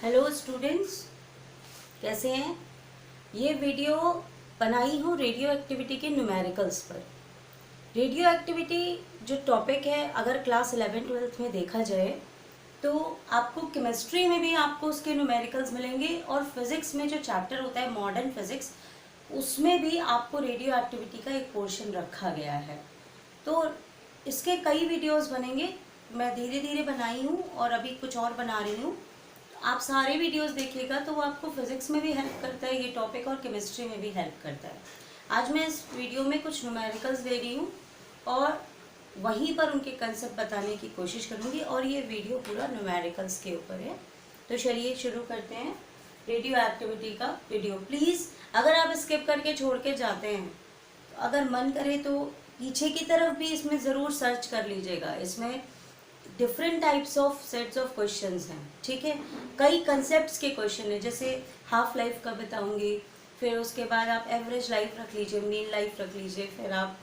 Hello students, कैसे हैं। ये वीडियो बनाई हूँ रेडियो एक्टिविटी के न्यूमेरिकल्स पर। रेडियो एक्टिविटी जो टॉपिक है, अगर क्लास 11-12 में देखा जाए तो आपको केमिस्ट्री में भी आपको उसके न्यूमेरिकल्स मिलेंगे और फिजिक्स में जो चैप्टर होता है मॉडर्न फिजिक्स, उसमें भी आपको रेडियो एक्टिविटी का एक पोर्शन रखा गया है। तो इसके कई वीडियोस बनेंगे, मैं धीरे धीरे बनाई हूँ और अभी कुछ और बना रही हूँ। आप सारे वीडियोस देखिएगा तो वो आपको फिजिक्स में भी हेल्प करता है ये टॉपिक और केमिस्ट्री में भी हेल्प करता है। आज मैं इस वीडियो में कुछ न्यूमेरिकल्स दे रही हूँ और वहीं पर उनके कंसेप्ट बताने की कोशिश करूँगी और ये वीडियो पूरा न्यूमेरिकल्स के ऊपर है। तो चलिए शुरू करते हैं रेडियो एक्टिविटी का वीडियो। प्लीज़ अगर आप स्किप करके छोड़ के जाते हैं तो अगर मन करे तो पीछे की तरफ भी इसमें ज़रूर सर्च कर लीजिएगा। इसमें different types of sets of questions हैं, ठीक है। कई कंसेप्ट्स के क्वेश्चन है, जैसे हाफ लाइफ का बताऊंगी, फिर उसके बाद आप एवरेज लाइफ रख लीजिए, मीन लाइफ रख लीजिए, फिर आप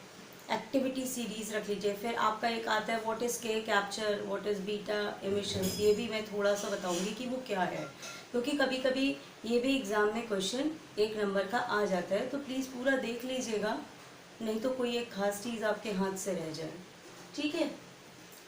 एक्टिविटी सीरीज रख लीजिए, फिर आपका एक आता है व्हाट इज़ के capture, what is beta emissions. ये भी मैं थोड़ा सा बताऊंगी कि वो क्या है, क्योंकि कभी कभी ये भी एग्जाम में क्वेश्चन 1 नंबर का आ जाता है। तो प्लीज़ पूरा देख लीजिएगा, नहीं तो कोई एक खास चीज़ आपके हाथ से रह जाए, ठीक है।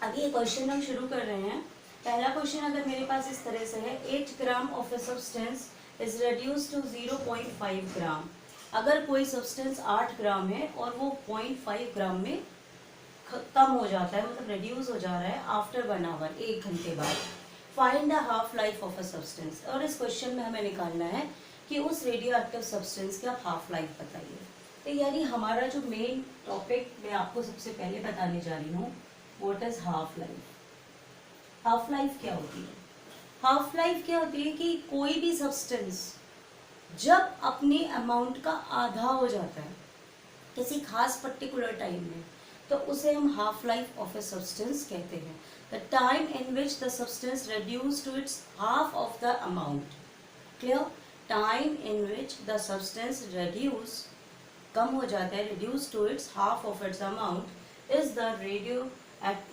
अभी ये क्वेश्चन हम शुरू कर रहे हैं। पहला क्वेश्चन अगर मेरे पास इस तरह से है, 8 gram of a substance is reduce to 0.5 gram. अगर कोई सब्सटेंस 8 ग्राम है और वो 0.5 ग्राम में कम हो जाता है, मतलब रेड्यूस हो जा रहा है आफ्टर 1 आवर, 1 घंटे बाद, find the half life of a substance. और इस क्वेश्चन में हमें निकालना है कि उस रेडियो एक्टिव सब्सटेंस का हाफ लाइफ बताइए। तो यानी हमारा जो मेन टॉपिक मैं आपको सबसे पहले बताने जा रही हूँ, what is half life. Half life क्या होती है? हाफ लाइफ क्या होती है कि कोई भी सब्सटेंस जब अपने अमाउंट का आधा हो जाता है किसी खास पर्टिकुलर टाइम में, तो उसे हम half life of a substance कहते हैं। The time in which the substance reduce to its half of the amount. Clear? Time in which the substance reduce, कम हो जाता है, reduce to its half of its amount, is the radio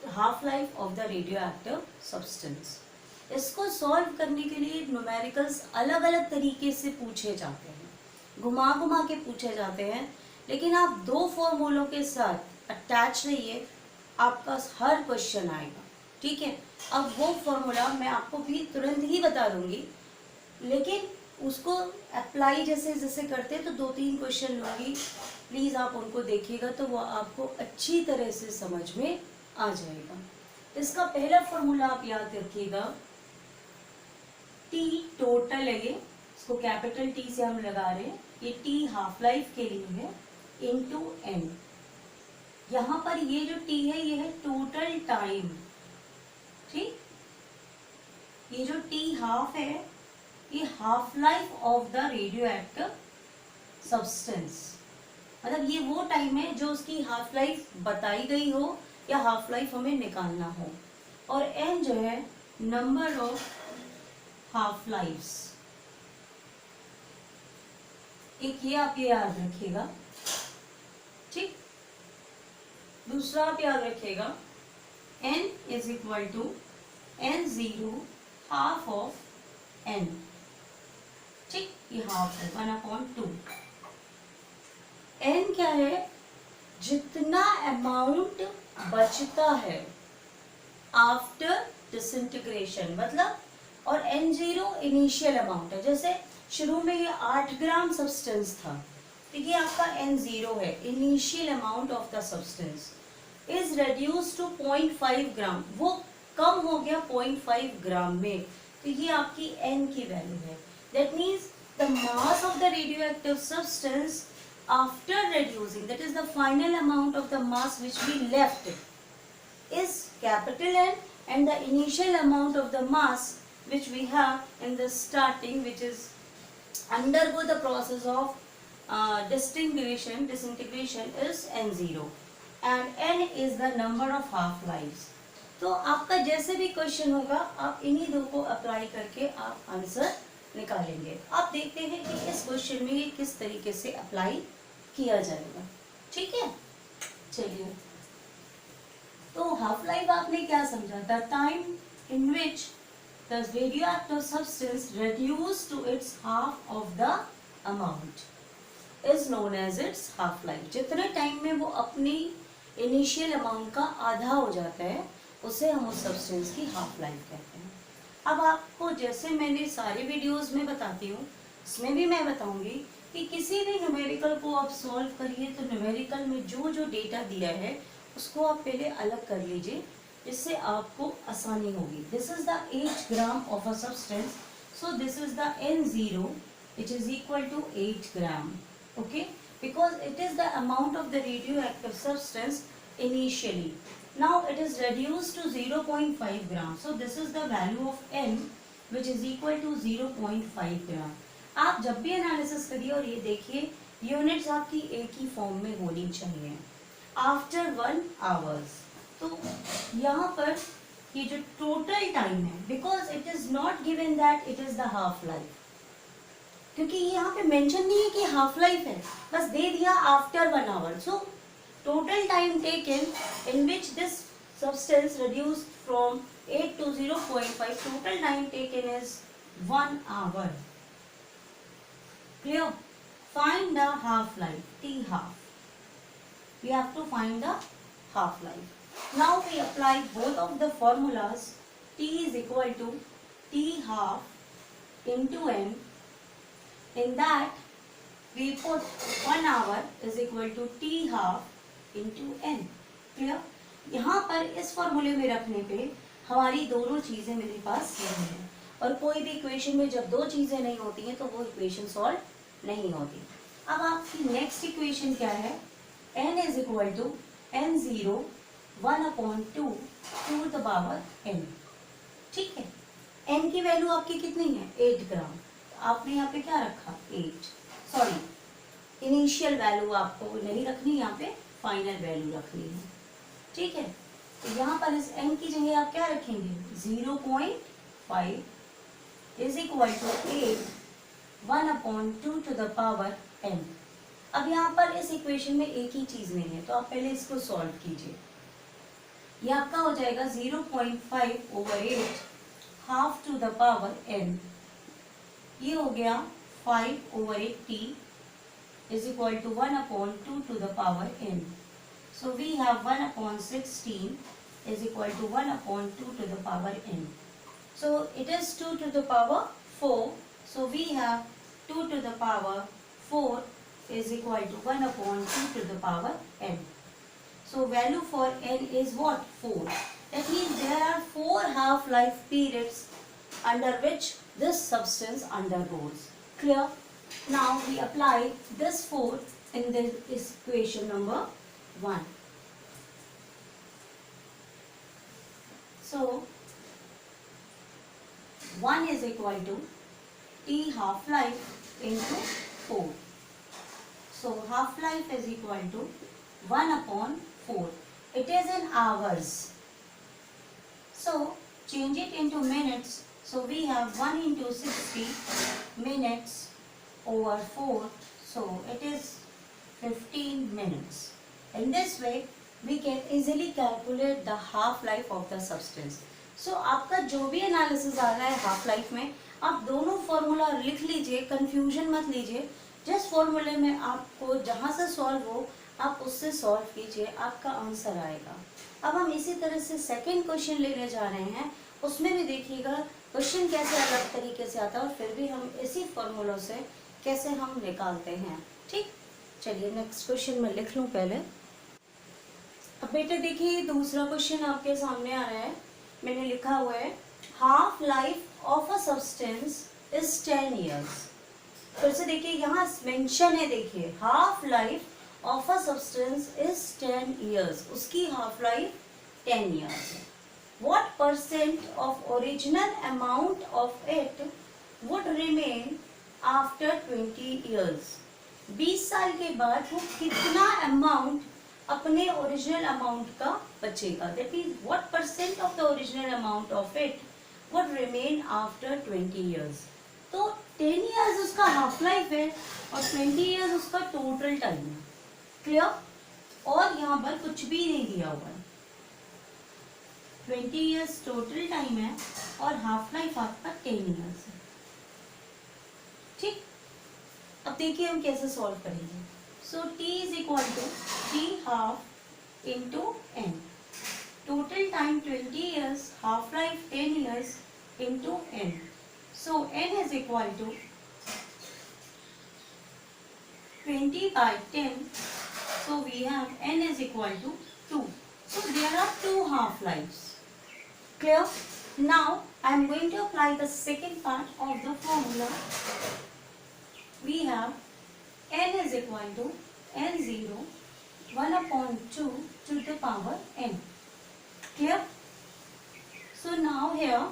half life of the radio active substance. इसको solve करने के लिए numericals अलग अलग तरीके से पूछे जाते हैं, घुमा घुमा के पूछे जाते हैं, लेकिन आप 2 फॉर्मूलों के साथ अटैच रहिए, आपका हर क्वेश्चन आएगा, ठीक है। अब वो फॉर्मूला मैं आपको भी तुरंत ही बता दूंगी, लेकिन उसको अप्लाई जैसे जैसे करते हैं तो 2-3 क्वेश्चन लूँगी, प्लीज़ आप उनको देखिएगा तो वो आपको अच्छी तरह से समझ में आ जाएगा। इसका पहला फॉर्मूला आप याद रखिएगा, टी टोटल है, ये इसको कैपिटल टी से हम लगा रहे हैं, ये टी हाफ लाइफ के लिए है, इनटू एन। यहाँ पर ये जो टी है ये है टोटल टाइम, ठीक। ये जो टी हाफ है ये half life of the radio active substance, मतलब ये वो टाइम है जो उसकी हाफ लाइफ बताई गई हो या हाफ लाइफ हमें निकालना हो। और एन जो है नंबर ऑफ हाफ लाइफ्स। एक ये आप ये याद रखिएगा, ठीक। दूसरा आप याद रखिएगा, n is equal to n0 half of n, ठीक। ये हाफ है 1/2। n क्या है? जितना अमाउंट बचता है आफ्टर डिसइंटीग्रेशन, मतलब, और n0 इनिशियल अमाउंट है। जैसे शुरू में ये 8 ग्राम सब्सटेंस था, तो ये आपका n0 है, initial amount of the substance is reduce to 0.5 gram, वो कम हो गया 0.5 ग्राम में, तो ये आपकी n की वैल्यू है। That means the mass of the radio active substance after reducing, that is the final amount of the mass which we left, is capital N, and the initial amount of the mass which we have in the starting, which is undergo the process of disintegration is n0, and n is the number of half lives. तो आपका जैसे भी question होगा आप इन्हीं 2 को apply करके आप आंसर निकालेंगे। आप देखते हैं कि इस क्वेश्चन में ये किस तरीके से अप्लाई किया जाएगा, ठीक है। चलिए, तो हाफ लाइफ आपने क्या समझा था? Time in which the radioactive substance reduced to its half of the amount is known as its half life. जितने टाइम में वो अपनी इनिशियल अमाउंट का आधा हो जाता है उसे हम उस सब्सटेंस की हाफ लाइफ कहते हैं. अब आपको जैसे मैंने सारे वीडियोस में बताती हूँ, इसमें भी मैं बताऊंगी कि किसी भी न्यूमेरिकल को आप सॉल्व करिए तो न्यूमेरिकल में जो जो डेटा दिया है उसको आप पहले अलग कर लीजिए, इससे आपको आसानी होगी. This is the 8 gram of a substance, so this is the N0 which is equal to 8 gram. Okay, because it is the amount of the radioactive substance initially. Now it is reduced to 0.5 gram. So this is the value of N which is equal to 0.5 gram. आप जब भी analysis करिए और ये देखिए units आपकी एक ही form में होनी चाहिए आफ्टर 1 आवर्स. तो यहाँ पर ये जो टोटल टाइम है, because it is not given that it is the half life, क्योंकि यहाँ पे मेंशन नहीं है कि हाफ लाइफ है, बस दे दिया after 1 hour. So total time taken in which this substance reduced from 8 to 0.5, total time taken is 1 hour. Clear? Find the half life, T half. We have to find the half life. Now we apply both of the formulas. T is equal to T half into N. In that we put 1 hour is equal to T half into N. Clear? यहाँ पर इस फॉर्मूले में रखने पे हमारी दोनों चीजें मेरे पास यही है, और कोई भी इक्वेशन में जब दो चीजें नहीं होती हैं तो वो इक्वेशन सॉल्व नहीं होती. अब आपकी नेक्स्ट इक्वेशन क्या है? n is equal to N0 1/2 to the power n. ठीक है, n की वैल्यू आपकी कितनी है? 8 ग्राम. आपने यहाँ पे क्या रखा? 8. सॉरी, इनिशियल वैल्यू आपको नहीं रखनी, यहाँ पे फाइनल वैल्यू रखनी है. ठीक है, तो यहाँ पर इस n की जगह आप क्या रखेंगे? 0.5 is equal to 8 1/2 to the power n. अब यहाँ पर इस इक्वेशन में एक ही चीज नहीं है, तो आप पहले इसको सॉल्व कीजिए. ये आपका हो जाएगा 0.5/8 half to the power n. ये हो गया 5/8t is equal to 1/2 to the power n. So we have 1/16 is equal to 1/2 to the power n. So it is 2 to the power 4. So we have 2 to the power 4 is equal to 1/2 to the power n. So value for n is what? 4. That means there are 4 half-life periods under which this substance undergoes. Clear? Now we apply this 4 in this equation number 1. So 1 is equal to T half life into 4. So half life is equal to 1/4. It is in hours. So change it into minutes. So we have 1 into 60 minutes over 4. So it is 15 minutes. In this way we can easily calculate the half life of the substance. So आपका जो भी analysis आ रहा है half life में, आप दोनों formula लिख लीजिए, कंफ्यूजन मत लीजिए. जिस फॉर्मूले में आपको जहाँ से सॉल्व हो आप उससे सॉल्व कीजिए, आपका आंसर आएगा. अब हम इसी तरह से सेकंड क्वेश्चन लेने जा रहे हैं. उसमें भी देखिएगा क्वेश्चन कैसे अलग तरीके से आता है और फिर भी हम इसी फॉर्मूलों से कैसे हम निकालते हैं. ठीक, चलिए नेक्स्ट क्वेश्चन में लिख लूँ पहले. अब बेटे देखिए दूसरा क्वेश्चन आपके सामने आ रहा है. मैंने लिखा हुआ है half life of a substance is 10 years. फिर से देखिए यहाँ मेंशन है, देखिए half life of a substance is 10 years. उसकी हाफ लाइफ 10 years है. What percent of original amount of it would remain after 20 years? 20 साल के बाद वो कितना अमाउंट अपने ओरिजिनल अमाउंट का बचेगा? That means what percent of the original amount of it would remain after 20 years. तो 10 years उसका हाफ लाइफ है और 20 years उसका टोटल टाइम है. क्लियर? और यहाँ पर कुछ भी नहीं दिया हुआ है. 20 ईयर्स टोटल टाइम है और हाफ लाइफ आपका 10 ईयर्स है। ठीक, अब देखिए हम कैसे सॉल्व करेंगे। So t is equal to t half into n, total time 20 years, half life 10 years into n. So n is equal to 20 by 10. So we have n is equal to 2. So there are two half lives. Clear? Now I am going to apply the second part of the formula. We have n is equal to n0 1 upon 2 to the power n. Clear? So now here,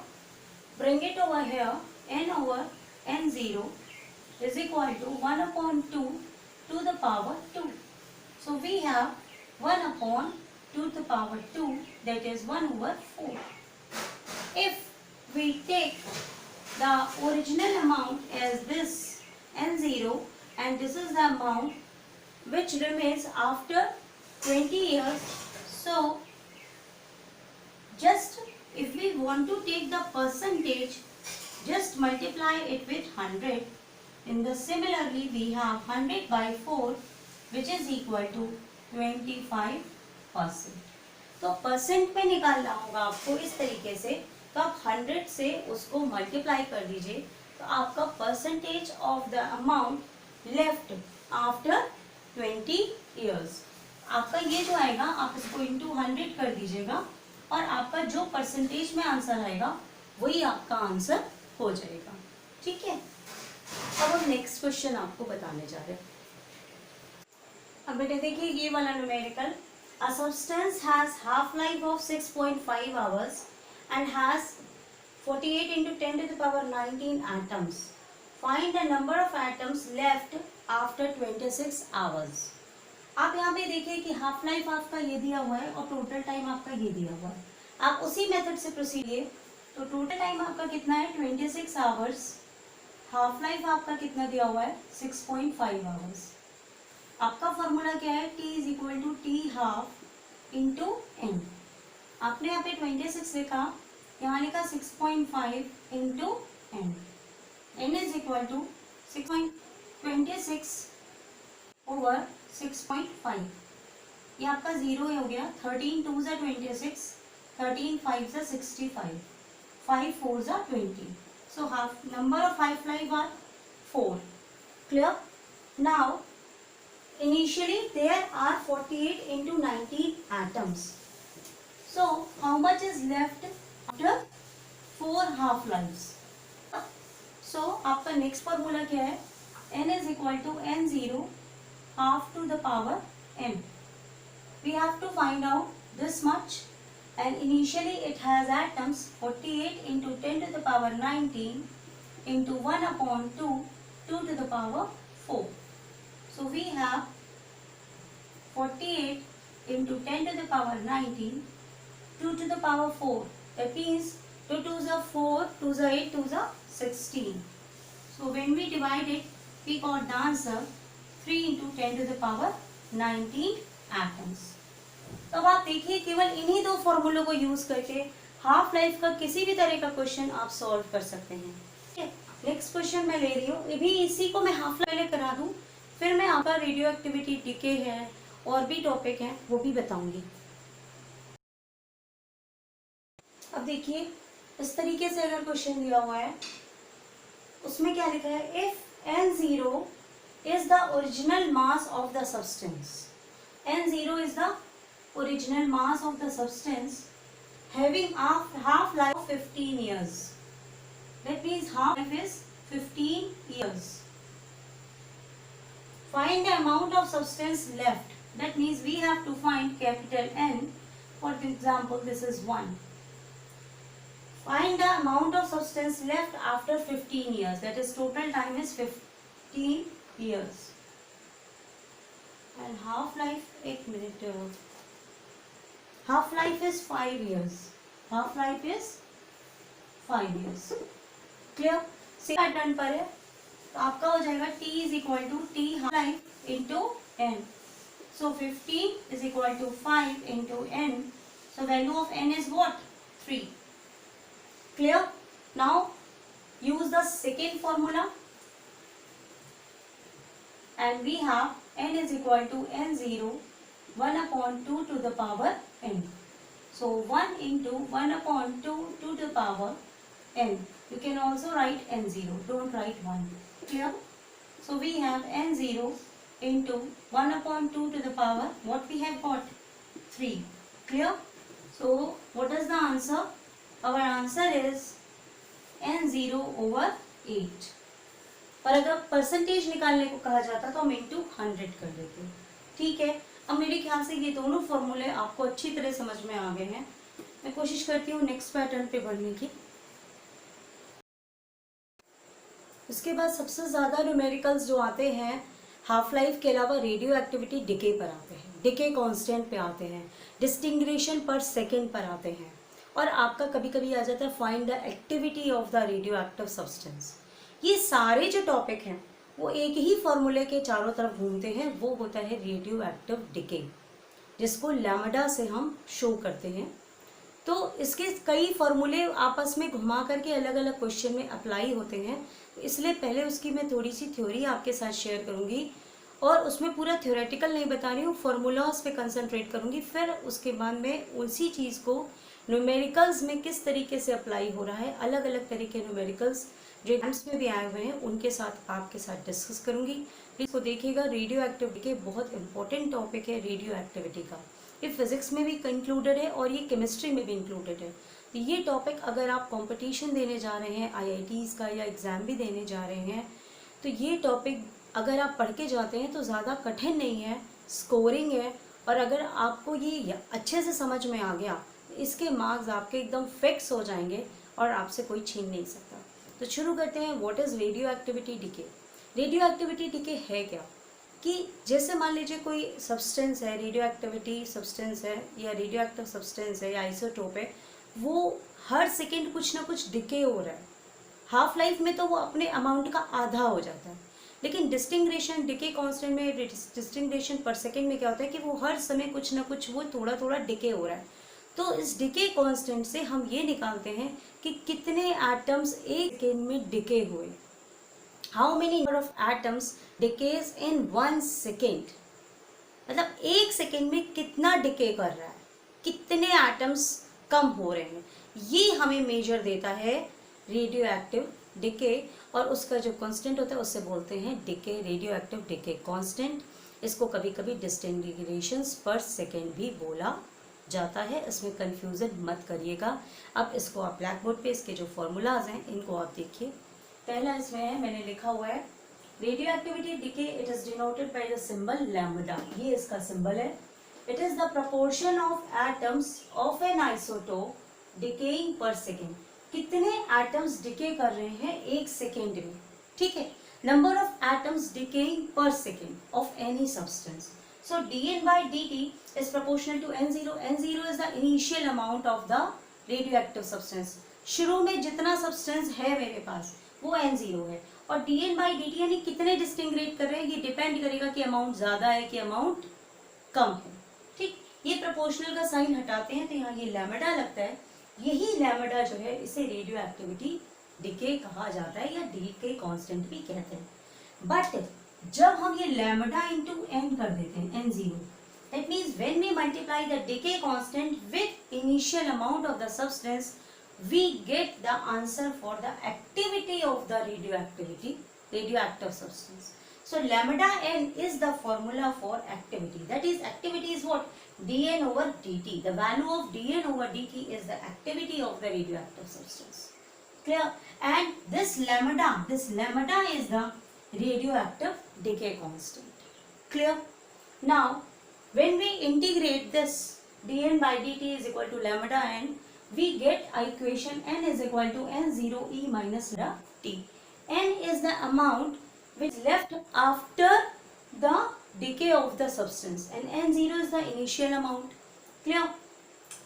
bring it over here, n over n0 is equal to 1 upon 2 to the power 2. So we have 1 upon 2 to the power 2, that is 1 over 4. If we take the original amount as this n0 and this is the amount which remains after 20 years, so just if we want to take the percentage, just multiply it with 100. In the similarly we have 100 by 4 which is equal to 25%. तो percent में निकालना होगा आपको इस तरीके से, तो आप 100 से उसको मल्टीप्लाई कर दीजिए, तो आपका percentage of the amount left after 20 years, आपका ये जो आएगा आप इसको इंटू 100 कर दीजिएगा और आपका जो परसेंटेज में आंसर आएगा वही आपका आंसर हो जाएगा। ठीक है, अब हम नेक्स्ट क्वेश्चन आपको बताने जा रहे हैं। अब बेटे देखिए ये वाला numerical, a substance has half life of 6.5 hours and has 48 into 10 to the power 19 atoms. Find the number of atoms left after 26 hours. आप यहाँ पे देखिए कि हाफ लाइफ आपका ये दिया हुआ है और टोटल टाइम आपका ये दिया हुआ है। आप उसी मेथड से प्रोसीड कीजिए, तो टोटल टाइम आपका कितना है 26 आवर्स, हाफ लाइफ आपका कितना दिया हुआ है 6.5 आवर्स। आपका फॉर्मूला क्या है, t is equal to T half into N. आपने यहाँ पे 26 लिखा, यहाँ लिखा 6.5 into N. N is equal to 6.26 over 6.5, ये आपका जीरो हो गया। 13 2 ज़ा 26, 13 5 ज़ा 65, 5 4 ज़ा 20. So half number of half life are 4. Clear? Now initially there are 48 into 19 atoms. So how much is left after 4 half lives? So आपका next formula क्या है, n is equal to n0 half to the power n. We have to find out this much, and initially it has atoms 48 into 10 to the power 19 into 1 upon 2 2 to the power 4. So we have 48 into 10 to the power 19 2 to the power 4. That means 2 2s are 4, 2s are 8, 2s are 16. So when we divide it, we got the answer 3 into 10 to the power 19 atoms. तो अब आप देखिए केवल इन्हीं दो फॉर्मूलों को use करके half life का किसी भी तरह का क्वेश्चन आप सॉल्व कर सकते हैं। ठीक है, नेक्स्ट क्वेश्चन मैं ले रही हूँ, ये भी इसी को मैं हाफ लाइफ करा दूँ, फिर मैं आपका रेडियो एक्टिविटी डीके है और भी टॉपिक है वो भी बताऊंगी। अब देखिए इस तरीके से अगर क्वेश्चन दिया हुआ है, उसमें क्या लिखा है, if n0 is the original mass of the substance. n0 is the original mass of the substance having half life of 15 years. That means half life is 15 years. Find the amount of substance left. That means we have to find capital N. For example, this is 1. Find the amount of substance left after 15 years. That is total time is 15 years. And half life, 1 minute. Half life is 5 years. Half life is 5 years. Clear? Same pattern पर है, तो आपका हो जाएगा t is equal to t half life into n. So 15 is equal to 5 into n. So value of n is what? 3. Clear? Now use the second formula and we have n is equal to n0 1 upon 2 to the power n. So 1 into 1 upon 2 to the power n. You can also write n0. Don't write 1. Clear? So we have n0 into 1 upon 2 to the power, what we have got? 3. Clear? So what is the answer? Our answer is n0 over 8. और अगर percentage निकालने को कहा जाता तो हम into 100 कर देते. ठीक है. अब मेरे ख्याल से ये दोनों फॉर्मूले आपको अच्छी तरह समझ में आ गए हैं. मैं कोशिश करती हूँ नेक्स्ट पैटर्न पे बढ़ने की. उसके बाद सबसे ज़्यादा न्यूमेरिकल्स जो आते हैं हाफ लाइफ के अलावा रेडियो एक्टिविटी डिके पर आते हैं, डिके कांस्टेंट पे आते हैं, डिस्टिंग्रेशन पर सेकेंड पर आते हैं, और आपका कभी कभी आ जाता है find the activity of the radio active substance. ये सारे जो टॉपिक हैं वो एक ही फॉर्मूले के चारों तरफ घूमते हैं. वो होता है रेडियो एक्टिव डिके, जिसको लैम्डा से हम शो करते हैं. तो इसके कई फॉर्मूले आपस में घुमा करके अलग अलग क्वेश्चन में अप्लाई होते हैं. इसलिए पहले उसकी मैं थोड़ी सी थ्योरी आपके साथ शेयर करूंगी और उसमें पूरा थ्योरेटिकल नहीं बता रही हूँ, फॉर्मूलाज पे कंसंट्रेट करूंगी. फिर उसके बाद में उसी चीज़ को न्यूमेरिकल्स में किस तरीके से अप्लाई हो रहा है, अलग अलग तरह के न्यूमेरिकल्स जो एग्जाम्स में भी आए हुए हैं उनके साथ आपके साथ डिस्कस करूंगी. इसको देखिएगा. रेडियो एक्टिविटी बहुत इंपॉर्टेंट टॉपिक है रेडियो एक्टिविटी का. ये फिजिक्स में भी इंक्लूडेड है और ये केमिस्ट्री में भी इंक्लूडेड है. तो ये टॉपिक अगर आप कंपटीशन देने जा रहे हैं IITs का या एग्ज़ाम भी देने जा रहे हैं तो ये टॉपिक अगर आप पढ़ के जाते हैं तो ज़्यादा कठिन नहीं है, स्कोरिंग है. और अगर आपको ये अच्छे से समझ में आ गया इसके मार्क्स आपके एकदम फिक्स हो जाएंगे और आपसे कोई छीन नहीं सकता. तो शुरू करते हैं. What is radio activity decay? Radio activity decay है क्या कि जैसे मान लीजिए कोई सब्सटेंस है, रेडियो एक्टिविटी सब्सटेंस है या रेडियो एक्टिव सब्सटेंस है या आइसोटोप है, वो हर सेकेंड कुछ ना कुछ डिके हो रहा है. हाफ लाइफ में तो वो अपने अमाउंट का आधा हो जाता है, लेकिन डिस्टिंग्रेशन डिके कांस्टेंट में डिस्टिंग्रेशन पर सेकेंड में क्या होता है कि वो हर समय कुछ ना कुछ वो थोड़ा थोड़ा डिके हो रहा है. तो इस डिके कांस्टेंट से हम ये निकालते हैं कि कितने एटम्स एक सेकेंड में डिके हुए. How many number of atoms decays in 1 second. मतलब एक सेकेंड में कितना डिके कर रहा है, कितने एटम्स कम हो रहे हैं, ये हमें मेजर देता है रेडियो एक्टिव डिके. और उसका जो कांस्टेंट होता है उससे बोलते हैं decay, radio active decay constant. इसको कभी कभी डिस्टिंग्रेशंस पर सेकेंड भी बोला जाता है. इसमें कंफ्यूजन मत करिएगा. अब इसको आप ब्लैक बोर्ड पे इसके जो फॉर्मूलाज हैं इनको आप देखिए. पहला इसमें है, मैंने लिखा हुआ है radio activity decay. It is denoted by the symbol lambda. ये इसका सिंबल है. It is the proportion of atoms of N isotope decaying पर सेकेंड. कितने एटम्स डिके कर रहे हैं एक सेकेंड में. ठीक है. नंबर ऑफ एटम्स डिकेइंग पर second of any substance. So dN by dt is proportional to N0. N0 is the initial amount of the radioactive substance. शुरू में जितना सब्सटेंस है मेरे पास वो N0 है. और dN by dt यानी कितने डिस्टिंग्रेट कर रहे हैं, ये डिपेंड करेगा कि अमाउंट ज़्यादा है कि अमाउंट कम है. ठीक. ये प्रोपोर्शनल का साइन हटाते हैं तो यहाँ ये लैम्डा लगता है. यही लैम्डा जो है इसे रेडियो एक्टिविटी डिके कहा जाता है या डिके कांस्टेंट भी कहते हैं. बट जब हम ये लैम्डा इंटू एन कर देते हैं N0, that means when we multiply the decay constant with initial amount of the substance we get the answer for the activity of the radioactive substance. So lambda n is the formula for activity. That is, activity is what? dN over dt. The value of dN over dt is the activity of the radioactive substance. Clear? And this lambda is the radioactive decay constant. Clear? Now when we integrate this dN by dt is equal to lambda n, we get equation n is equal to n0 e minus lambda t. N is the amount which is left after the decay of the substance and n0 is the initial amount. Clear?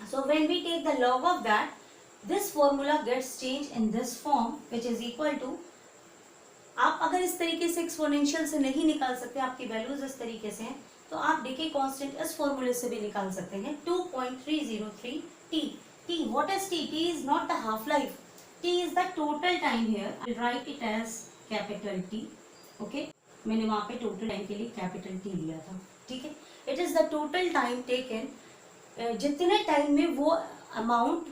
So when we take the log of that, this formula gets changed in this form which is equal to, आप अगर इस तरीके से exponential से नहीं निकाल सकते, आपकी वैल्यूज इस तरीके से हैं, तो आप डिके कांस्टेंट इस फॉर्मूले से भी निकाल सकते हैं 2.303 t. T. What is T? T is not the half life. T is the total time here. I'll write it as capital T. Okay. मैंने वहाँ पे total time के लिए capital T लिया था. ठीक है. It is the total time taken. जितने टाइम में वो अमाउंट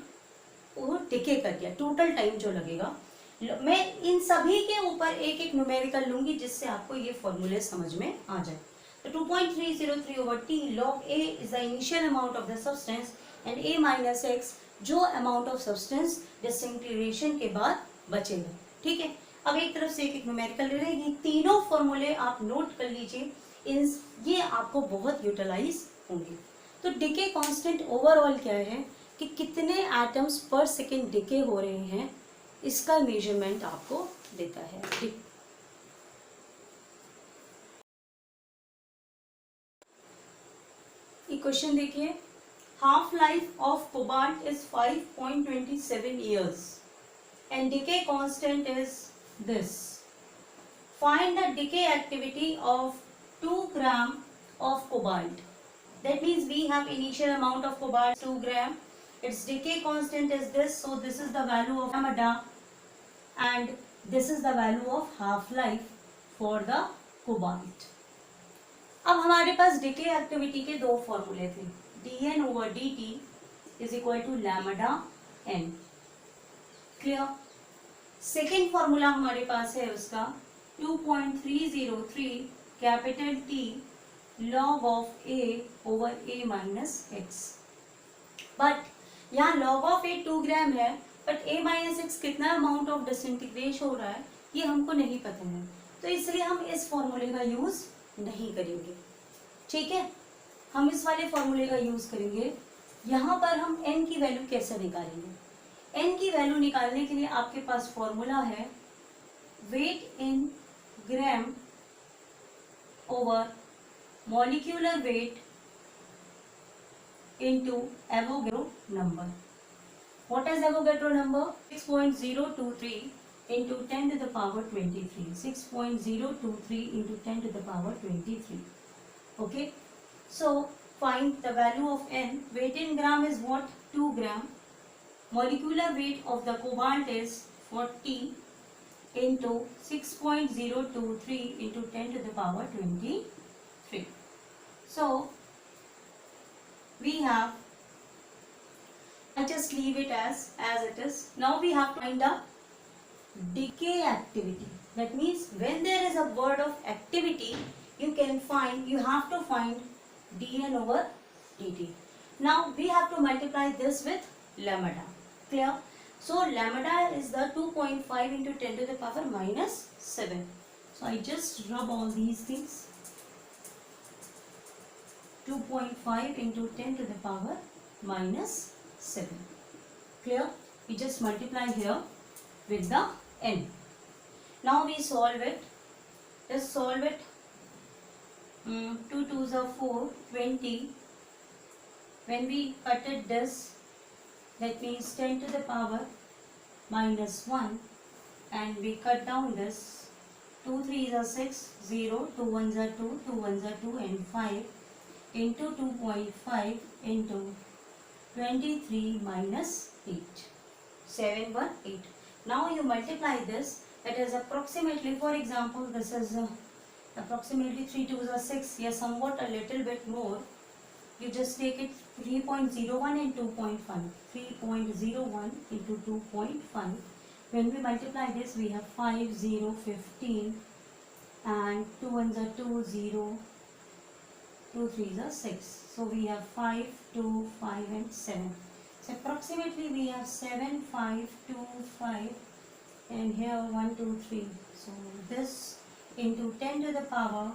वो डिके कर गया, टोटल टाइम जो लगेगा. मैं इन सभी के ऊपर एक एक न्यूमेरिकल लूंगी जिससे आपको ये फॉर्मूले समझ में आ जाए. तो 2.303 over T log A is the initial amount of the substance and A minus X जो अमाउंट ऑफ सब्सटेंस डिसइंटीग्रेशन के बाद बचेगा. ठीक है. अब एक तरफ से एक एक न्यूमेरिकल ले रहेगी. तीनों फॉर्मूले आप नोट कर लीजिए. ये आपको बहुत यूटिलाइज होंगे. तो डिके कांस्टेंट ओवरऑल क्या है कि कितने एटम्स पर सेकेंड डिके हो रहे हैं, इसका मेजरमेंट आपको देता है. क्वेश्चन देखिए. Half life of cobalt is 5.27 years and decay constant is this. Find the decay activity of 2 gram of cobalt. That means we have initial amount of cobalt 2 gram. Its decay constant is this. So this is the value of lambda and this is the value of half life for the cobalt. अब हमारे पास decay activity के दो फॉर्मूले थे. dn over dt is equal to lambda n. Clear. Second formula हमारे पास है उसका 2.303 capital T log of A over A minus X. But यहाँ log of A 2 ग्राम है, बट A minus X कितना अमाउंट ऑफ डिसइंटीग्रेशन हो रहा है ये हमको नहीं पता है, तो इसलिए हम इस फॉर्मूले का यूज नहीं करेंगे. ठीक है. हम इस वाले फॉर्मूले का यूज करेंगे. यहाँ पर हम n की वैल्यू कैसे निकालेंगे? n की वैल्यू निकालने के लिए आपके पास फॉर्मूला है weight in gram over molecular weight into Avogadro number. What is Avogadro number? 6.023 into 10 to the power 23. 6.023 into 10 to the power 23. Okay. So find the value of n. Weight in gram is what? 2 gram. Molecular weight of the cobalt is 40 into 6.023 into 10 to the power 23. So we have, I just leave it as it is. Now we have to find the decay activity. That means when there is a word of activity, you have to find dn over dt. Now we have to multiply this with lambda. Clear? So lambda is the 2.5 into 10 to the power minus 7. So I just rub all these things. 2.5 into 10 to the power minus 7. Clear? We just multiply here with the n. Now we solve it. Let's solve it. 2 2s are 4, 20. When we cutted this, that means 10 to the power minus 1, and we cut down this. 2 3s are 6, 0, 2 1s are 2, 2 1s are 2, and 5 into 2.5 into 23 minus 8. 7 1 8. Now you multiply this. That is approximately, for example, this is approximately 3 2s are 6. Yes, somewhat a little bit more. You just take it 3.01 and 2.5. 3.01 into 2.5. When we multiply this, we have 5 0 15 and 2 1s are 2 0, 2 3s are 6. So we have 5 2 5 and 7. So approximately we have 7 5 2 5 and here 1 2 3. So this into 10 to the power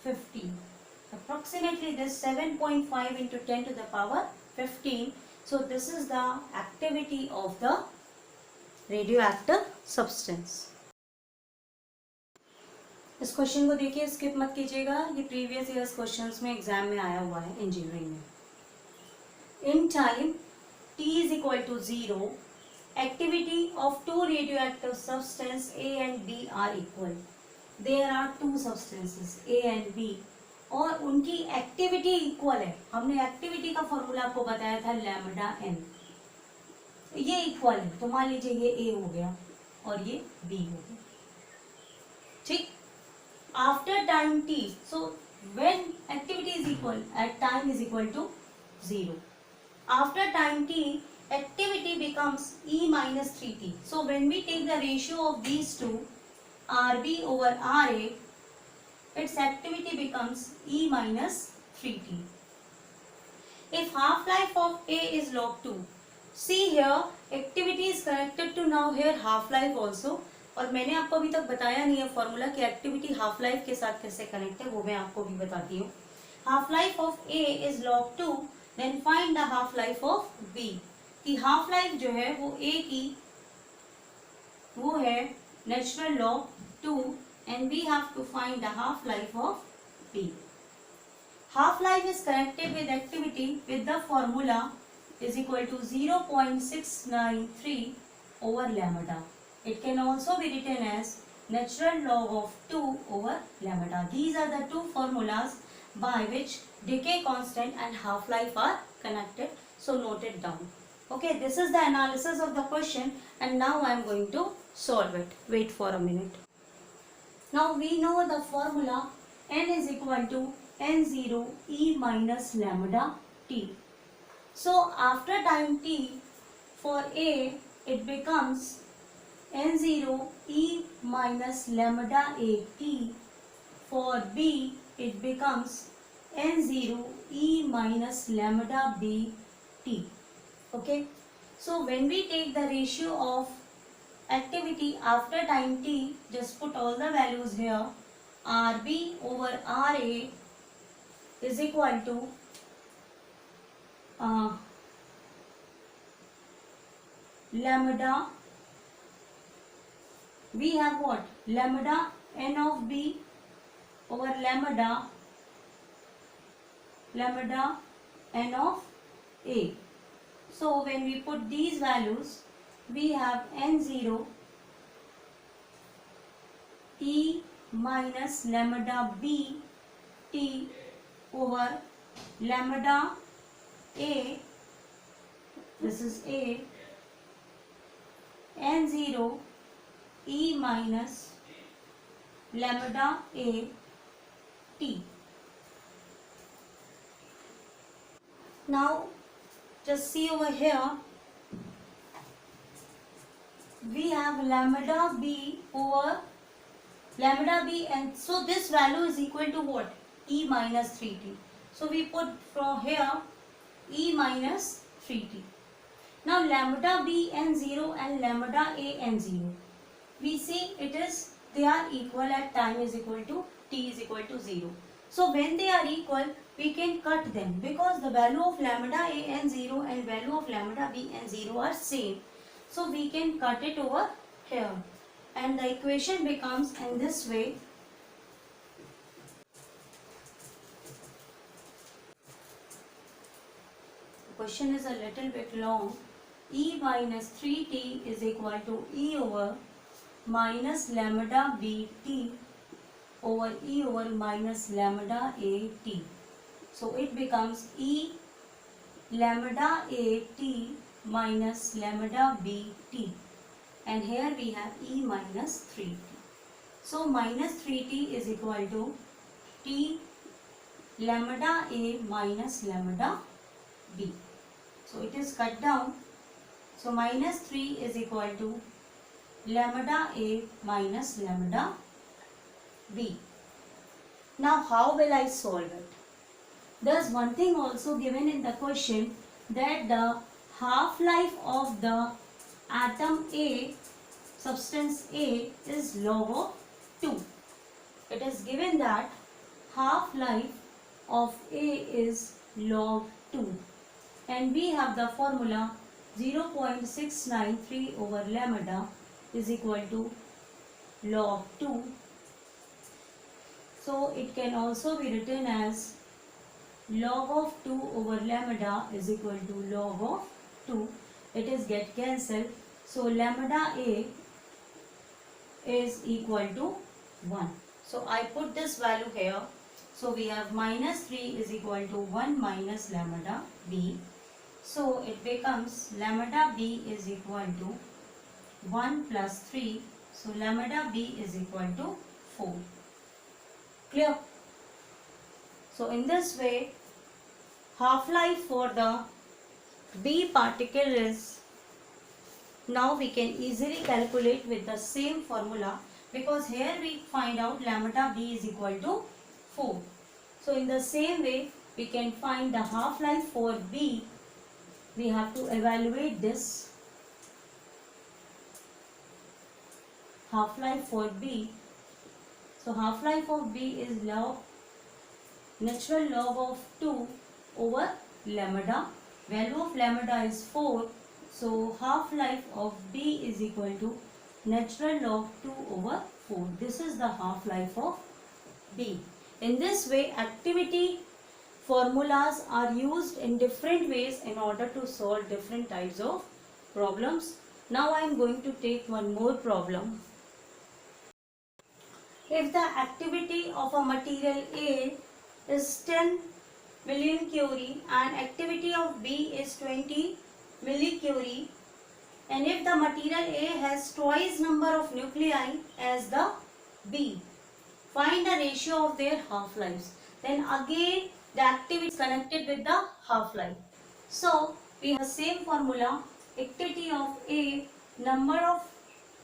15. Approximately this 7.5 into 10 to the power 15. So this is the activity of the radioactive substance. इस question को देखिए, skip मत कीजिएगा. ये previous years questions में exam में आया हुआ है इंजीनियरिंग में. In time t is equal to 0, activity of two radioactive substances A and B are equal. There are two substances A and B. और उनकी एक्टिविटी इक्वल है, हमने एक्टिविटी का फॉर्मूला आपको बताया था लैम्डा एन, ये इक्वल है, तो मान लीजिए ये ए हो गया और ये बी हो गया, ठीक। After time T, so when activity is equal at time is equal to 0, after time T activity becomes e minus 3t. So when we take the ratio of these two, rb over ra, its activity becomes e minus 3t. If half life of a is log 2, see here activity is connected to now here half life also. और मैंने आपको अभी तक बताया नहीं है formula कि activity half life के साथ कैसे कनेक्ट है, वो मैं आपको भी बताती हूँ. Half life of A is log 2, then find the half life of B. कि हाफ लाइफ जो है वो ए की वो है natural log 2 and we have to find the half life of B. Half life is connected with activity with the formula is equal to 0.693 over lambda. It can also be written as natural log of 2 over lambda. These are the two formulas by which decay constant and half life are connected. So note it down. Okay, this is the analysis of the question and now I am going to solve it. Wait for a minute. Now we know the formula n is equal to n0 e minus lambda t. So after time t, for A it becomes n0 e minus lambda a t. For B it becomes n0 e minus lambda b t. Okay, so when we take the ratio of activity after time t, just put all the values here. Rb over Ra is equal to lambda, we have what, lambda n of b over lambda n of a. So when we put these values, we have n0 e minus lambda b t over lambda a, this is a, n0 e minus lambda a t. Now just see over here, we have lambda b over lambda b, and so this value is equal to what, e minus 3t. So we put from here e minus 3t. Now lambda b n0 and lambda a n0, we see it is, they are equal at time is equal to t is equal to 0. So when they are equal, we can cut them because the value of lambda a n0 and value of lambda b n0 are same. So we can cut it over here and the equation becomes in this way. The question is a little bit long. E minus 3t is equal to e over minus lambda b t over e over minus lambda a t. So it becomes e lambda a t minus lambda b t, and here we have e minus 3t. So minus 3t is equal to t lambda a minus lambda b. So it is cut down. So minus 3 is equal to lambda a minus lambda b. Now how will I solve it? There's one thing also given in the question, that the half-life of the atom A, substance A, is log of 2. It is given that half-life of A is log 2 and we have the formula 0.693 over lambda is equal to log 2. So it can also be written as log of 2 over lambda is equal to log of 2. It is get cancelled. So lambda a is equal to 1. So I put this value here. So we have minus 3 is equal to 1 minus lambda b. So it becomes lambda b is equal to 1 plus 3. So lambda b is equal to 4. Clear? So in this way, half-life for the B particle is, now we can easily calculate with the same formula, because here we find out lambda b is equal to 4. So in the same way we can find the half-life for B. We have to evaluate this half-life for B. So half-life of B is natural log of 2 over lambda. Value of lambda is 4. So half-life of B is equal to natural log 2 over 4. This is the half-life of B. In this way, activity formulas are used in different ways in order to solve different types of problems. Now I am going to take one more problem. If the activity of a material A is 10 million curie and activity of B is 20 millicurie, and if the material A has twice number of nuclei as the B, find the ratio of their half-lives. Then again the activity is connected with the half-life. So we have the same formula, activity of A, number of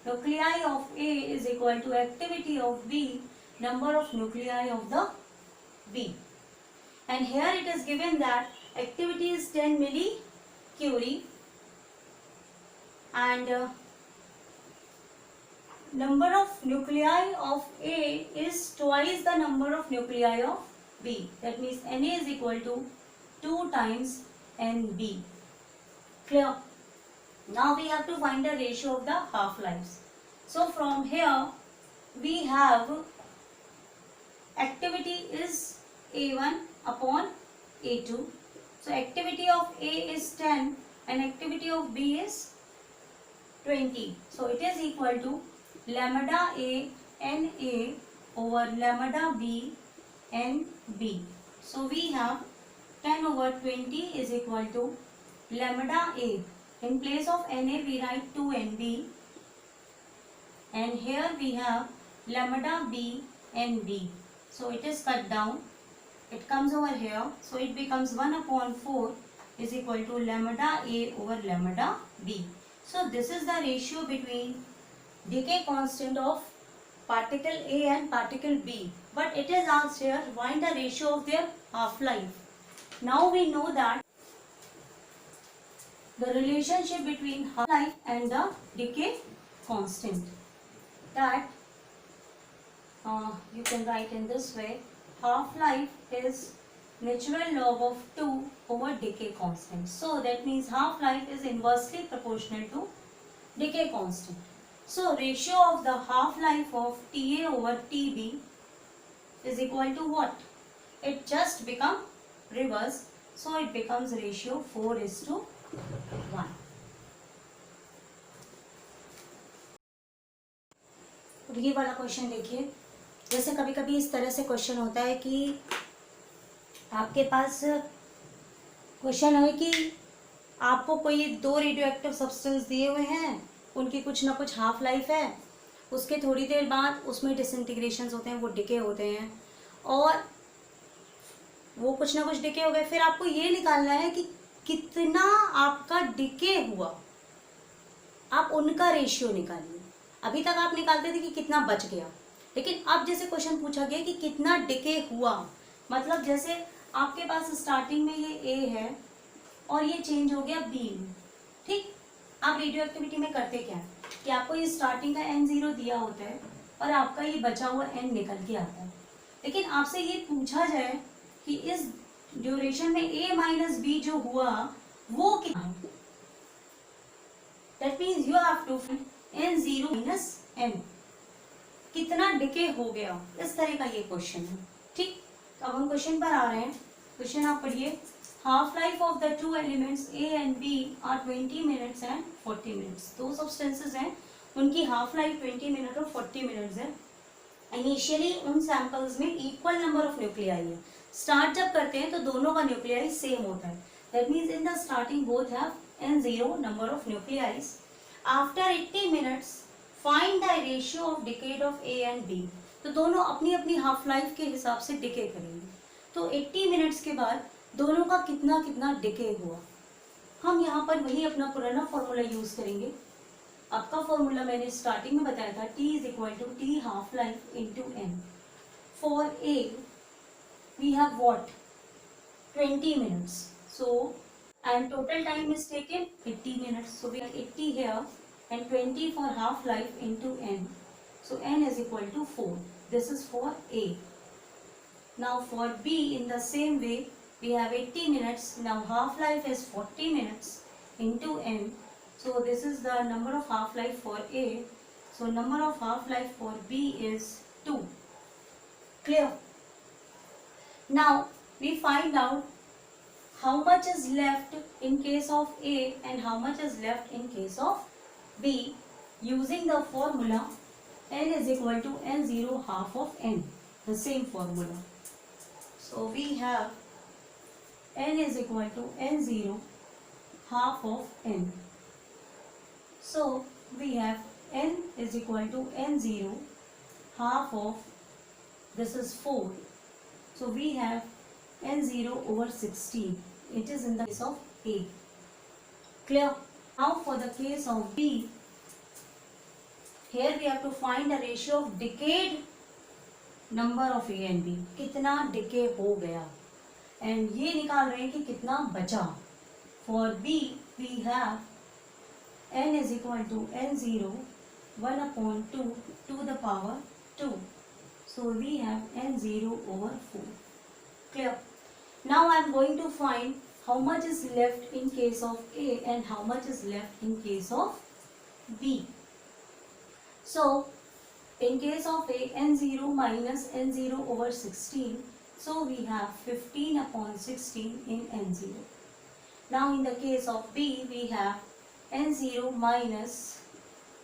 nuclei of A is equal to activity of B, number of nuclei of the B. And here it is given that activity is 10 millicurie and number of nuclei of A is twice the number of nuclei of B. That means Na is equal to 2 times Nb. Clear? Now we have to find the ratio of the half-lives. So from here we have activity is A1 upon A2. So activity of A is 10 and activity of B is 20. So it is equal to lambda A Na over lambda B Nb. So we have 10 over 20 is equal to lambda A. In place of Na we write 2 Nb, and here we have lambda B Nb. So it is cut down, it comes over here, so it becomes 1 upon 4 is equal to lambda A over lambda B. So this is the ratio between decay constant of particle A and particle B. But it is asked here, find the ratio of their half-life. Now we know that the relationship between half-life and the decay constant, that you can write in this way, half-life is natural log of 2 over decay constant. So that means half-life is inversely proportional to decay constant. So ratio of the half-life of Ta over Tb is equal to what? It just become reverse. So it becomes ratio 4:1. अब ये वाला question देखिए, जैसे कभी कभी इस तरह से क्वेश्चन होता है कि आपके पास क्वेश्चन है कि आपको कोई 2 रेडियो एक्टिव सब्सटेंस दिए हुए हैं, उनकी कुछ ना कुछ हाफ लाइफ है, उसके थोड़ी देर बाद उसमें डिसइंटीग्रेशंस होते हैं, वो डिके होते हैं, और वो कुछ ना कुछ डिके हो गए। फिर आपको ये निकालना है कि कितना आपका डिके हुआ, आप उनका रेशियो निकालिए। अभी तक आप निकालते थे कि कितना बच गया, लेकिन अब जैसे क्वेश्चन पूछा गया कि कितना डिके हुआ, मतलब जैसे आपके पास स्टार्टिंग में ये ए है और ये चेंज हो गया बी में, ठीक। आप रेडियो एक्टिविटी में करते क्या है कि आपको ये स्टार्टिंग का n0 दिया होता है और आपका ये बचा हुआ n निकल के आता है, लेकिन आपसे ये पूछा जाए कि इस ड्यूरेशन में a माइनस बी जो हुआ वो कितना है, that means you have to find n0 minus n, कितना डिके हो गया। इस तरह का ये क्वेश्चन है, ठीक। तो अब हम क्वेश्चन पर आ रहे हैं। क्वेश्चन आप पढ़िए, half life of the 2 elements A and B are 20 minutes and 40 minutes. 2 substances हैं, उनकी हाफ लाइफ 20 मिनट और 40 मिनट्स है। इनिशियली उन सैंपल्स में इक्वल नंबर ऑफ न्यूक्लियाई है। स्टार्ट जब करते हैं तो दोनों का न्यूक्लियाई सेम होता है। That means in the starting both have N0 number of nuclei. After 80 minutes find the ratio of decay of A and B। तो दोनों अपनी अपनी हाफ लाइफ के हिसाब से डिके करेंगे। तो 80 मिनट्स के बाद दोनों का कितना कितना डिके हुआ। हम यहाँ पर वही अपना पुराना फॉर्मूला यूज करेंगे। आपका फॉर्मूला मैंने स्टार्टिंग में बताया था, T is equal to T half life into N। For A we have what? 20 minutes. So, and total time is taken 80 minutes. So, we have 80 here and 20 for half life into N. So, N is equal to 4. This is for A. Now, for B, in the same way, we have 80 minutes. Now, half life is 40 minutes into N. So, this is the number of half life for A. So, number of half life for B is 2. Clear? Now we find out how much is left in case of A and how much is left in case of B using the formula N is equal to N0 half of N, the same formula. So we have N is equal to N0 half of N. So we have N is equal to N0 half of, this is 4. So we have N0 over 16. It is in the case of A. Clear? Now for the case of B, here we have to find the ratio of decayed number of A and B. कितना decay हो गया and ये निकाल रहे हैं कि कितना बचा. For B we have N is equal to N0 1 upon 2 to the power 2. So we have N0 over 4. Clear? Now I am going to find how much is left in case of A and how much is left in case of B. So in case of A, N0 minus N0 over 16. So we have 15 upon 16 in N0. Now in the case of B, we have N0 minus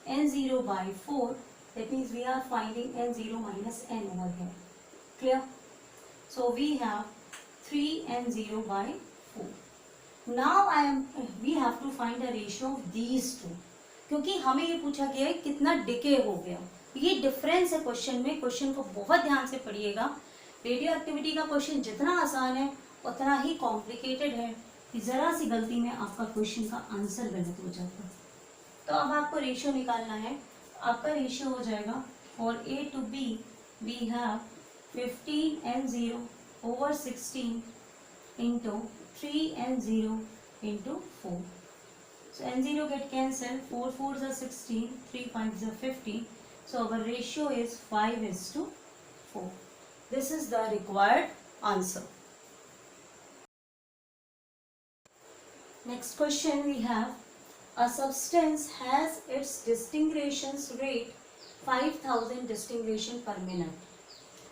N0 by 4. That means we are finding N0 minus N over here. Clear? So we have 3N0 by 4. Now we have to find the ratio of these two. क्योंकि हमें ये पूछा गया है कितना decay हो गया। ये डिफरेंस है क्वेश्चन में। क्वेश्चन को बहुत ध्यान से पढ़िएगा। रेडियो एक्टिविटी का क्वेश्चन जितना आसान है उतना ही कॉम्प्लिकेटेड है कि जरा सी गलती में आपका क्वेश्चन का आंसर गलत हो जाता है। तो अब आपको रेशियो निकालना है। आपका रेशियो हो जाएगा for A to B we have 15N0 over 16 into 3N0 into 4. So N0 get cancelled, 4 4s are 16, 3 5s are 15. So our ratio is 5:4. This is the required answer. Next question we have, a substance has its distillation rate 5000 distillation per minute.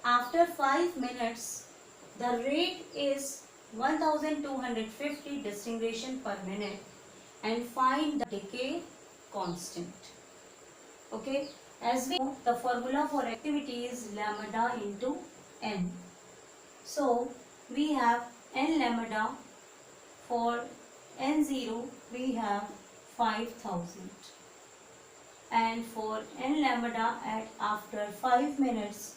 After 5 minutes, the rate is 1250 distillation per minute and find the decay constant. Okay, as we know, the formula for activity is lambda into N. So we have N lambda. For N0 we have 5000 and for N lambda at after 5 minutes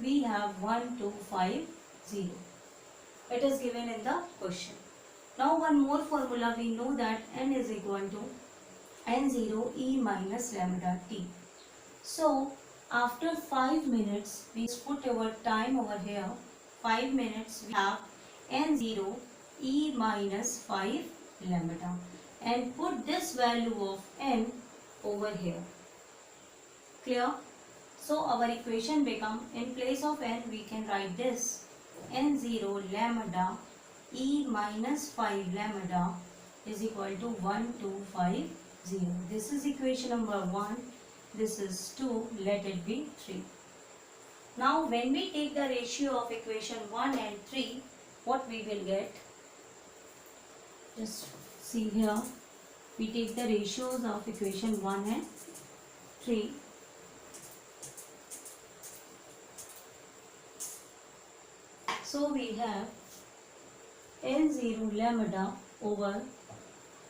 we have 1250. It is given in the question. Now one more formula, we know that N is equal to N0 E minus lambda T. So after 5 minutes we put our time over here, 5 minutes we have N0 E minus 5 lambda and put this value of N over here. Clear? So our equation become, in place of N we can write this N0 lambda E minus 5 lambda is equal to 1250. This is equation number 1. This is 2. Let it be 3. Now when we take the ratio of equation 1 and 3, what we will get? Just see here. We take the ratios of equation 1 and 3. So we have N0 lambda over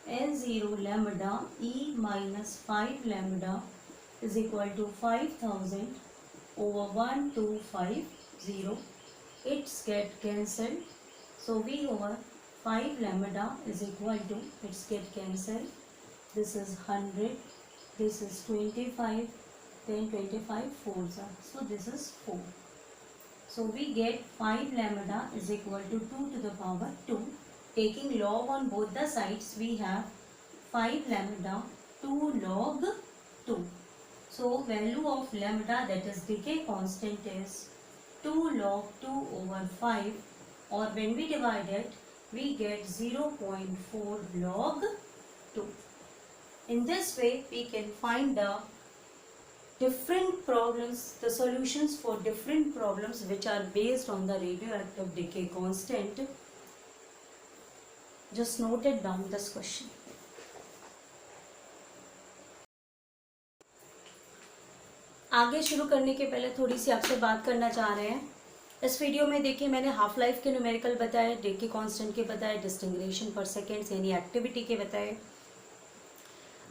N0 lambda E minus 5 lambda is equal to 5000 over 1250. It's get cancelled. So V over 5 lambda is equal to, it's get cancelled. This is 100, this is 25, then 25 4s are. So this is 4. So we get 5 lambda is equal to 2 to the power 2. Taking log on both the sides, we have 5 lambda 2 log 2. So value of lambda, that is decay constant, is 2 log 2 over 5, or when we divide it, we get 0.4 log 2. In this way, we can find the different problems, the solutions for different problems which are based on the radioactive decay constant. Just note it down, this question. आगे शुरू करने के पहले थोड़ी सी आपसे बात करना चाह रहे हैं। इस वीडियो में देखिए मैंने हाफ लाइफ के न्यूमेरिकल बताए, डेके कांस्टेंट के बताए, डिस्टिंग्रेशन पर सेकेंड्स यानी एक्टिविटी के बताए।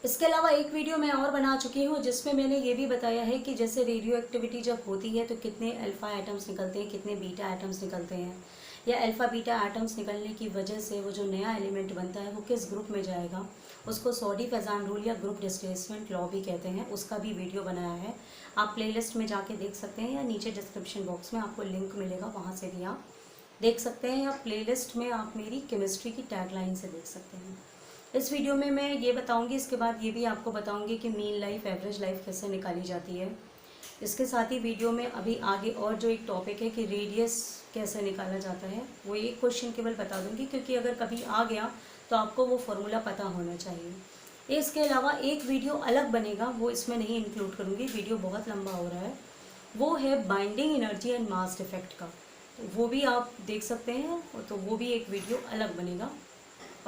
इसके अलावा एक वीडियो मैं और बना चुकी हूँ जिसमें मैंने ये भी बताया है कि जैसे रेडियो एक्टिविटी जब होती है तो कितने अल्फा एटम्स निकलते हैं, कितने बीटा एटम्स निकलते हैं, या अल्फा बीटा एटम्स निकलने की वजह से वो जो नया एलिमेंट बनता है वो किस ग्रुप में जाएगा, उसको सॉडी-फेजान रूल या ग्रुप डिस्प्लेसमेंट लॉ भी कहते हैं। उसका भी वीडियो बनाया है, आप प्लेलिस्ट में जाके देख सकते हैं या नीचे डिस्क्रिप्शन बॉक्स में आपको लिंक मिलेगा, वहाँ से भी आप देख सकते हैं, या प्लेलिस्ट में आप मेरी केमिस्ट्री की टैगलाइन से देख सकते हैं। इस वीडियो में मैं ये बताऊंगी, इसके बाद ये भी आपको बताऊंगी कि मीन लाइफ, एवरेज लाइफ कैसे निकाली जाती है। इसके साथ ही वीडियो में अभी आगे और जो एक टॉपिक है कि रेडियस कैसे निकाला जाता है, वो एक क्वेश्चन केवल बता दूंगी, क्योंकि अगर कभी आ गया तो आपको वो फॉर्मूला पता होना चाहिए। इसके अलावा एक वीडियो अलग बनेगा, वो इसमें नहीं इंक्लूड करूँगी, वीडियो बहुत लंबा हो रहा है। वो है binding energy and mass effect का, तो वो भी आप देख सकते हैं, तो वो भी एक वीडियो अलग बनेगा।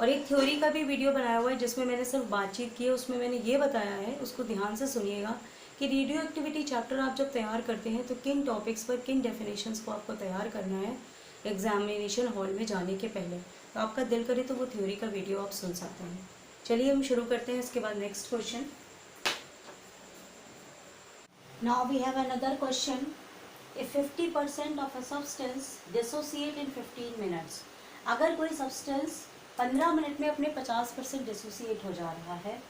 और एक थ्योरी का भी वीडियो बनाया हुआ है जिसमें मैंने सिर्फ बातचीत की है, उसमें मैंने ये बताया है, उसको ध्यान से सुनिएगा, कि रेडियो एक्टिविटी चैप्टर आप जब तैयार करते हैं तो किन टॉपिक्स पर, किन डेफिनेशंस को आपको तैयार करना है एग्जामिनेशन हॉल में जाने के पहले। तो आपका दिल करे तो वो थ्योरी का वीडियो आप सुन सकते हैं। चलिए हम शुरू करते हैं। इसके बाद next question. Now we have another question. If 50% of a substance dissociate in 15 minutes, अगर कोई सब्सटेंस 15 मिनट में अपने 50% डिसोसिएट हो जा रहा है,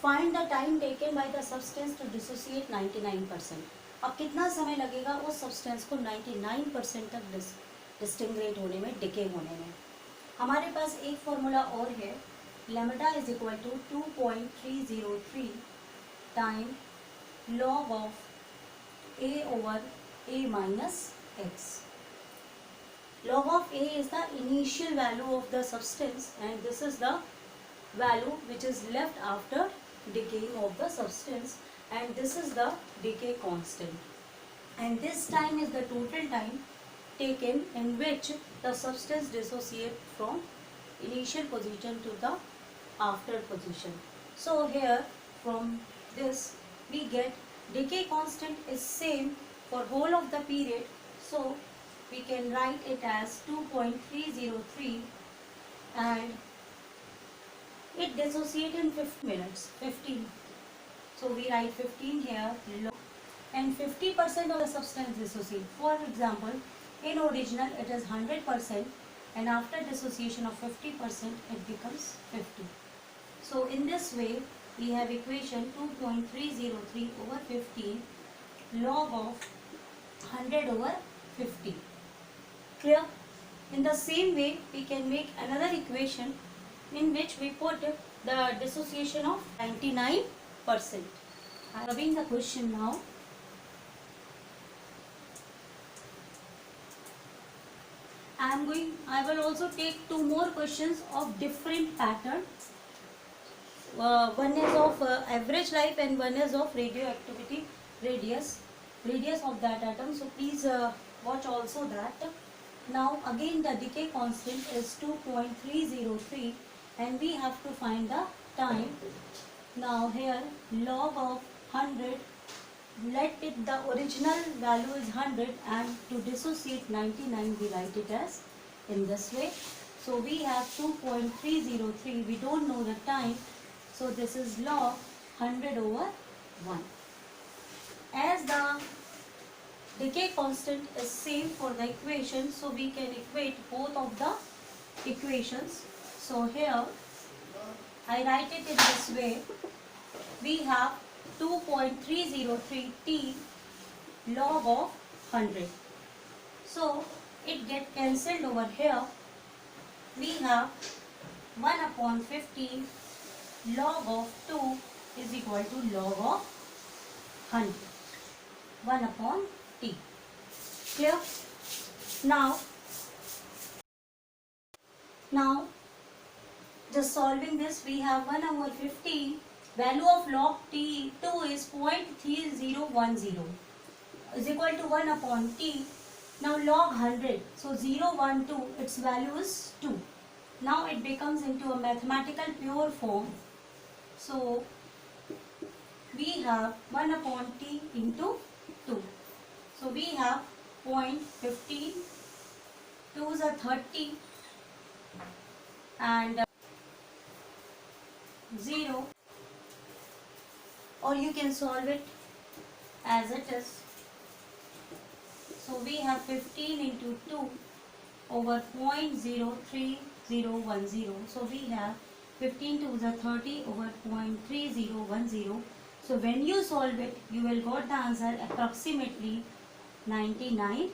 find the time taken by the substance to dissociate 99%। अब कितना समय लगेगा उस सब्सटेंस को 99% तक डिस्टिंग्रेट होने में, डिके होने में। हमारे पास एक फॉर्मूला और है, lambda is equal to 2.303 time log of A over A minus X. Log of A is the initial value of the substance and this is the value which is left after decaying of the substance, and this is the decay constant, and this time is the total time taken in which the substance dissociate from initial position to the after position. So here from this we get decay constant is same for whole of the period, so we can write it as 2.303 and it dissociates in 15 minutes, 15. So we write 15 here, and 50% of the substance dissociate. For example, in original it is 100% and after dissociation of 50% it becomes 50. So in this way we have equation 2.303 over 15 log of 100 over 50. Clear? In the same way we can make another equation in which we put the dissociation of 99%. I am rubbing the question now. I will also take two more questions of different pattern. One is of average life and one is of radioactivity radius of that atom. So please watch also that. Now again the decay constant is 2.303 and we have to find the time. Now here log of 100 let it, the original value is 100, and to dissociate 99 we write it as in this way. So we have 2.303, we don't know the time, so this is log 100 over 1. As the decay constant is same for the equation, so we can equate both of the equations. So here I write it in this way. We have 2.303 t log of 100. So it get cancelled over here. We have 1 upon 15 log of 2 is equal to log of 100. 1 upon t. Clear? Now just solving this, we have 1 over 15. Value of log t2 is 0.3010 is equal to 1 upon t. Now log 100, so 0, 1, 2, its value is 2. Now it becomes into a mathematical pure form. So we have 1 upon t into 2. So we have 0.15, 2 is a 30, and 0, or you can solve it as it is. So we have 15 into 2 over 0.03010. So we have 15 to the 30 over 0.3010. So when you solve it, you will got the answer approximately 99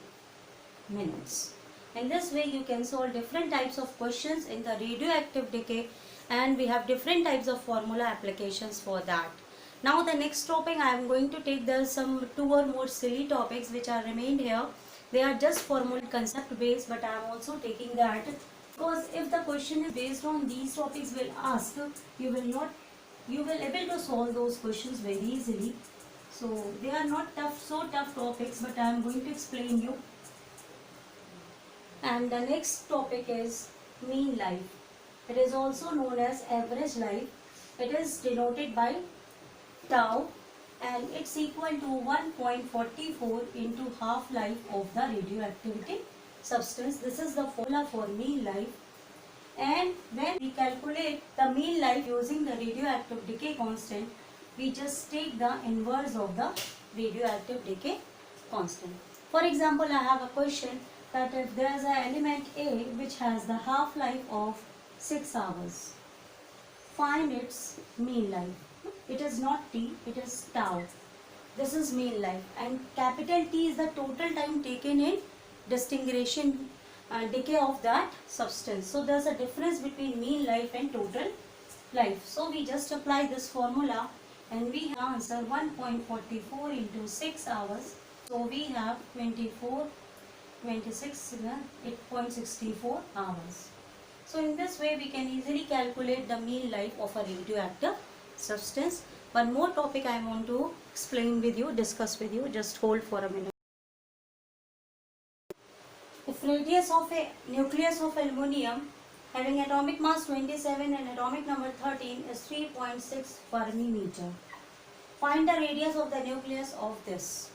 minutes. In this way you can solve different types of questions in the radioactive decay, and we have different types of formula applications for that. Now the next topic I am going to take, there are some 2 or more silly topics which are remained here. They are just formula concept based, but I am also taking that because if the question is based on these topics will ask, you will able to solve those questions very easily. So they are not so tough topics, but I am going to explain you. And the next topic is mean life. It is also known as average life. It is denoted by tau, and it's equal to 1.44 into half-life of the radioactivity substance. This is the formula for mean life. And when we calculate the mean life using the radioactive decay constant, we just take the inverse of the radioactive decay constant. For example, I have a question that if there is an element A which has the half-life of 6 hours, find its mean life. It is not T, it is tau. This is mean life, and capital T is the total time taken in distinguishing decay of that substance. So there is a difference between mean life and total life. So we just apply this formula and we answer 1.44 into 6 hours. So we have 8.64 hours. So in this way we can easily calculate the mean life of a radioactive substance. One more topic I want to explain with you, discuss with you. Just hold for a minute. If radius of a nucleus of aluminum having atomic mass 27 and atomic number 13 is 3.6 Fermi meter, find the radius of the nucleus of this.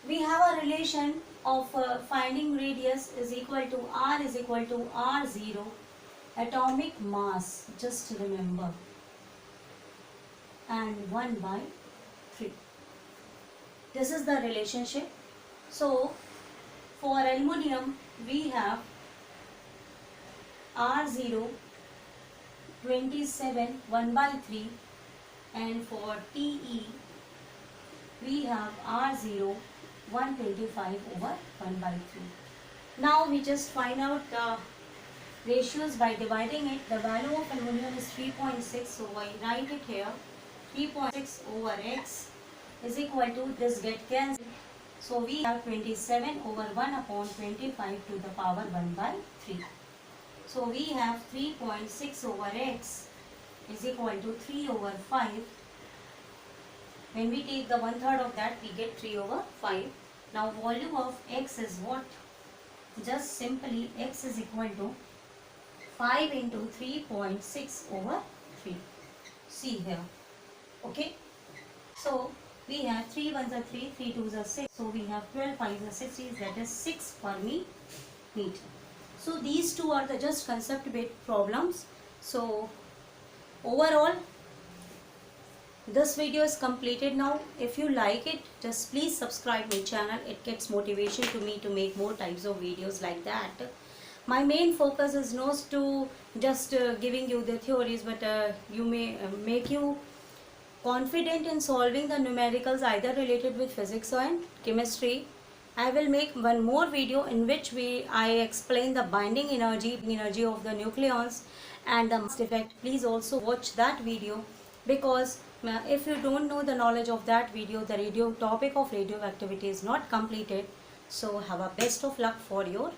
We have a relation of finding radius is equal to R is equal to R0 atomic mass, just remember, and 1 by 3. This is the relationship. So for aluminum we have R0 27 1 by 3, and for Te we have R0 125 over 1 by 3. Now we just find out the ratios by dividing it. The value of aluminum is 3.6, so I write it here. 3.6 over x is equal to, this get cancelled, so we have 27 over 1 upon 25 to the power 1 by 3. So we have 3.6 over x is equal to 3 over 5. When we take the 1/3 of that, we get 3 over 5. Now volume of x is what? Just simply x is equal to 5 into 3.6 over 3. See here. Okay. So We have 3 ones are 3, 3 twos are 6. So we have 12 5s are 60, that is 6 per meter. So these two are the just concept based problems. So overall, this video is completed now. If you like it, just please subscribe my channel. It gets motivation to me to make more types of videos like that. My main focus is not to just giving you the theories, but you may make you confident in solving the numericals either related with physics or chemistry. I will make one more video in which I explain the binding energy of the nucleons and the mass effect. Please also watch that video, because if you don't know the knowledge of that video, the topic of radioactivity is not completed. So have a best of luck for your